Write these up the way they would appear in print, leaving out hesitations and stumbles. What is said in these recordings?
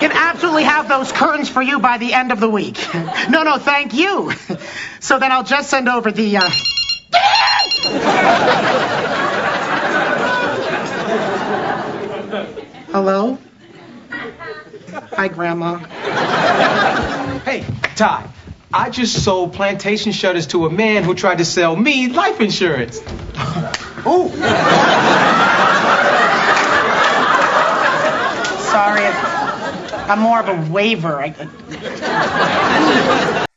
Can absolutely have those curtains for you by the end of the week. No, thank you. So then I'll just send over the, Hello? Hi, Grandma. Hey, Ty, I just sold plantation shutters to a man who tried to sell me life insurance. Ooh. Sorry, I'm more of a waiver.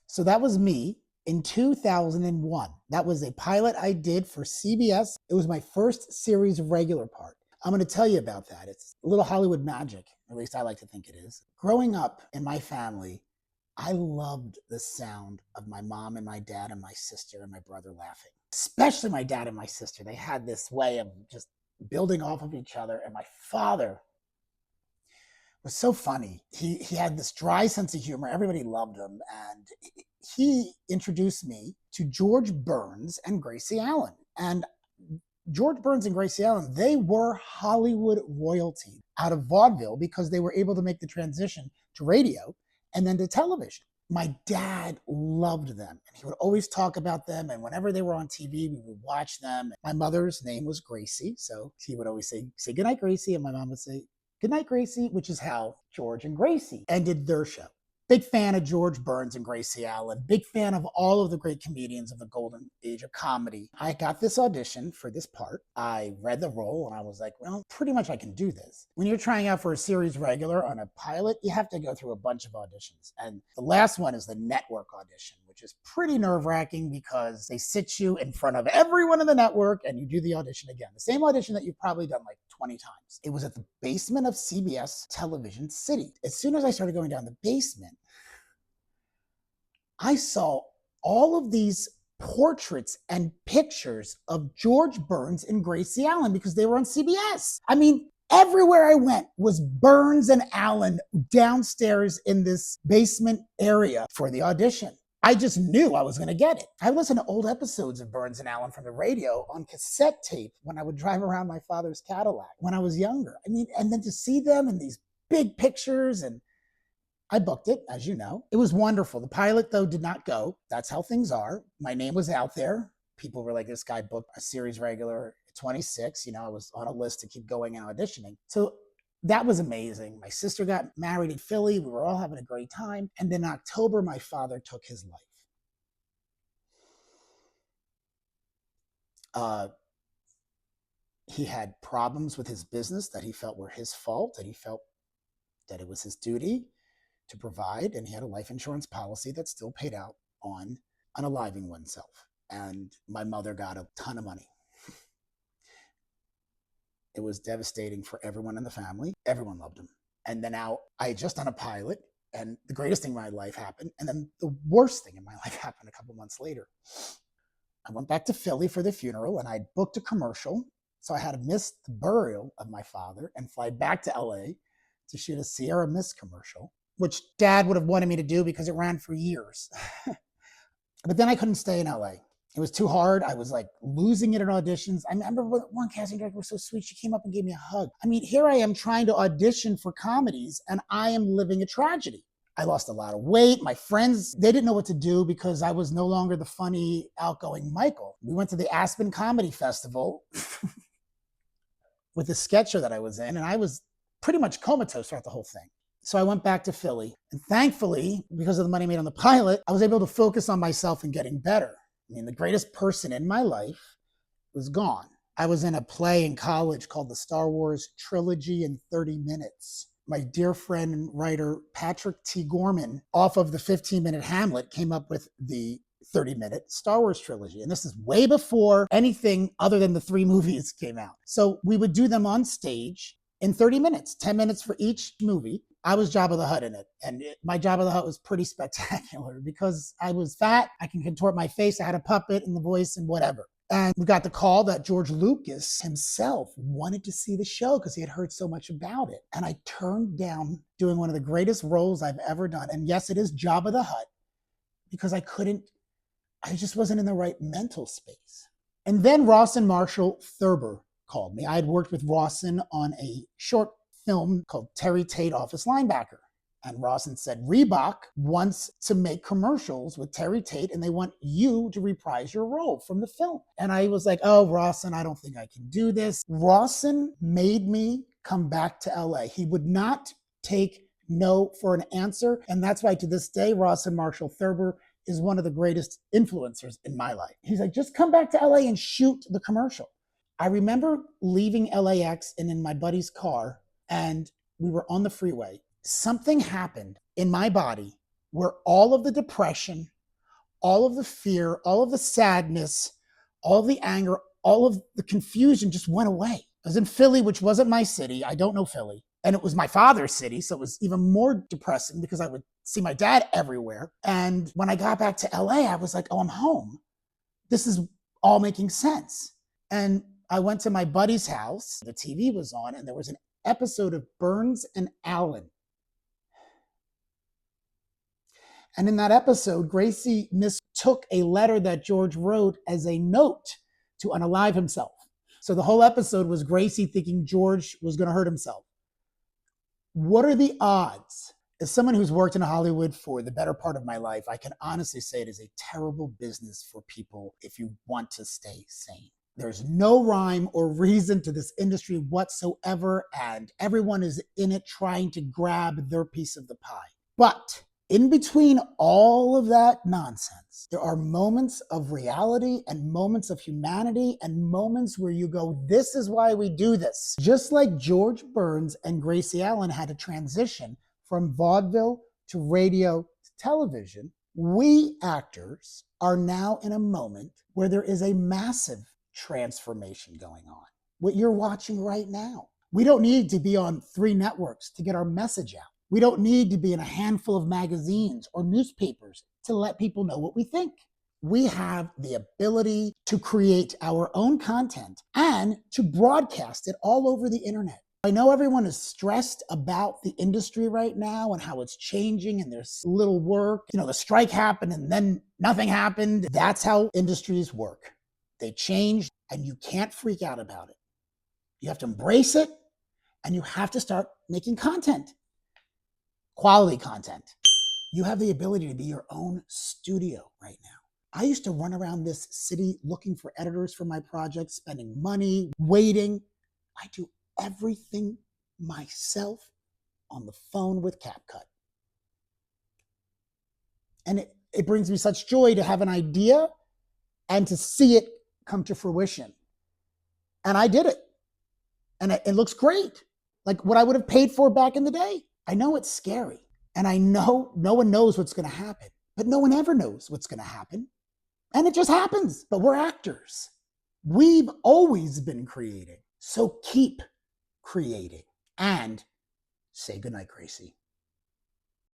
So that was me in 2001. That was a pilot I did for CBS. It was my first series regular part. I'm going to tell you about that. It's a little Hollywood magic, at least I like to think it is. Growing up in my family, I loved the sound of my mom and my dad and my sister and my brother laughing. Especially my dad and my sister. They had this way of just building off of each other. And my father was so funny. He had this dry sense of humor. Everybody loved him. And he introduced me to George Burns and Gracie Allen. And George Burns and Gracie Allen, they were Hollywood royalty out of vaudeville because they were able to make the transition to radio and then to television. My dad loved them, and he would always talk about them, and whenever they were on TV, we would watch them. My mother's name was Gracie, so he would always say goodnight, Gracie, and my mom would say, goodnight, Gracie, which is how George and Gracie ended their show. Big fan of George Burns and Gracie Allen. Big fan of all of the great comedians of the golden age of comedy. I got this audition for this part. I read the role and I was like, well, pretty much I can do this. When you're trying out for a series regular on a pilot, you have to go through a bunch of auditions. And the last one is the network audition, which is pretty nerve-wracking because they sit you in front of everyone in the network and you do the audition again. The same audition that you've probably done like 20 times. It was at the basement of CBS Television City. As soon as I started going down the basement, I saw all of these portraits and pictures of George Burns and Gracie Allen because they were on CBS. I mean, everywhere I went was Burns and Allen downstairs in this basement area for the audition. I just knew I was going to get it. I listened to old episodes of Burns and Allen from the radio on cassette tape when I would drive around my father's Cadillac when I was younger. I mean, and then to see them in these big pictures, and I booked it, as you know. It was wonderful. The pilot, though, did not go. That's how things are. My name was out there. People were like, this guy booked a series regular at 26. You know, I was on a list to keep going and auditioning. So that was amazing. My sister got married in Philly. We were all having a great time. And then in October, my father took his life. He had problems with his business that he felt were his fault, that he felt that it was his duty to provide, and he had a life insurance policy that still paid out on unaliving oneself. And my mother got a ton of money. It was devastating for everyone in the family. Everyone loved him. And then now I had just done a pilot, and the greatest thing in my life happened. And then the worst thing in my life happened a couple months later. I went back to Philly for the funeral, and I booked a commercial. So I had to miss the burial of my father and fly back to LA to shoot a Sierra Mist commercial, which Dad would have wanted me to do because it ran for years. But then I couldn't stay in LA. It was too hard. I was like losing it in auditions. I remember one casting director was so sweet. She came up and gave me a hug. I mean, here I am trying to audition for comedies, and I am living a tragedy. I lost a lot of weight. My friends, they didn't know what to do because I was no longer the funny, outgoing Michael. We went to the Aspen Comedy Festival with the sketch show that I was in, and I was pretty much comatose throughout the whole thing. So I went back to Philly, and thankfully, because of the money made on the pilot, I was able to focus on myself and getting better. I mean, the greatest person in my life was gone. I was in a play in college called the Star Wars Trilogy in 30 Minutes. My dear friend and writer, Patrick T. Gorman, off of the 15-minute Hamlet, came up with the 30-minute Star Wars trilogy. And this is way before anything other than the 3 movies came out. So we would do them on stage in 30 minutes, 10 minutes for each movie. I was Jabba the Hutt in it. And my Jabba the Hutt was pretty spectacular because I was fat. I can contort my face. I had a puppet and the voice and whatever. And we got the call that George Lucas himself wanted to see the show because he had heard so much about it. And I turned down doing one of the greatest roles I've ever done. And yes, it is Jabba the Hutt because I just wasn't in the right mental space. And then Rawson Marshall Thurber called me. I had worked with Rawson on a short film called Terry Tate Office Linebacker. And Rawson said, Reebok wants to make commercials with Terry Tate and they want you to reprise your role from the film. And I was like, oh, Rawson, I don't think I can do this. Rawson made me come back to LA. He would not take no for an answer. And that's why to this day, Rawson Marshall Thurber is one of the greatest influencers in my life. He's like, just come back to LA and shoot the commercial. I remember leaving LAX and in my buddy's car, and we were on the freeway. Something happened in my body where all of the depression, all of the fear, all of the sadness, all of the anger, all of the confusion just went away. I was in Philly, which wasn't my city. I don't know Philly. And it was my father's city, so it was even more depressing because I would see my dad everywhere. And when I got back to LA, I was like, oh, I'm home. This is all making sense. And I went to my buddy's house. The TV was on, and there was an episode of Burns and Allen. And in that episode, Gracie mistook a letter that George wrote as a note to unalive himself. So the whole episode was Gracie thinking George was going to hurt himself. What are the odds? As someone who's worked in Hollywood for the better part of my life, I can honestly say it is a terrible business for people if you want to stay sane. There's no rhyme or reason to this industry whatsoever, and everyone is in it trying to grab their piece of the pie. But in between all of that nonsense, there are moments of reality and moments of humanity and moments where you go, this is why we do this. Just like George Burns and Gracie Allen had to transition from vaudeville to radio to television, we actors are now in a moment where there is a massive transformation going on. What you're watching right now. We don't need to be on 3 networks to get our message out. We don't need to be in a handful of magazines or newspapers to let people know what we think. We have the ability to create our own content and to broadcast it all over the internet. I know everyone is stressed about the industry right now and how it's changing and there's little work. You know, the strike happened and then nothing happened. That's how industries work. They change and you can't freak out about it. You have to embrace it and you have to start making content. Quality content. You have the ability to be your own studio right now. I used to run around this city looking for editors for my projects, spending money, waiting. I do everything myself on the phone with CapCut. And it brings me such joy to have an idea and to see it come to fruition. And I did it. And it looks great. Like what I would have paid for back in the day. I know it's scary, and I know no one knows what's going to happen, but no one ever knows what's going to happen, and it just happens, but we're actors. We've always been creating, so keep creating, and say goodnight, Gracie.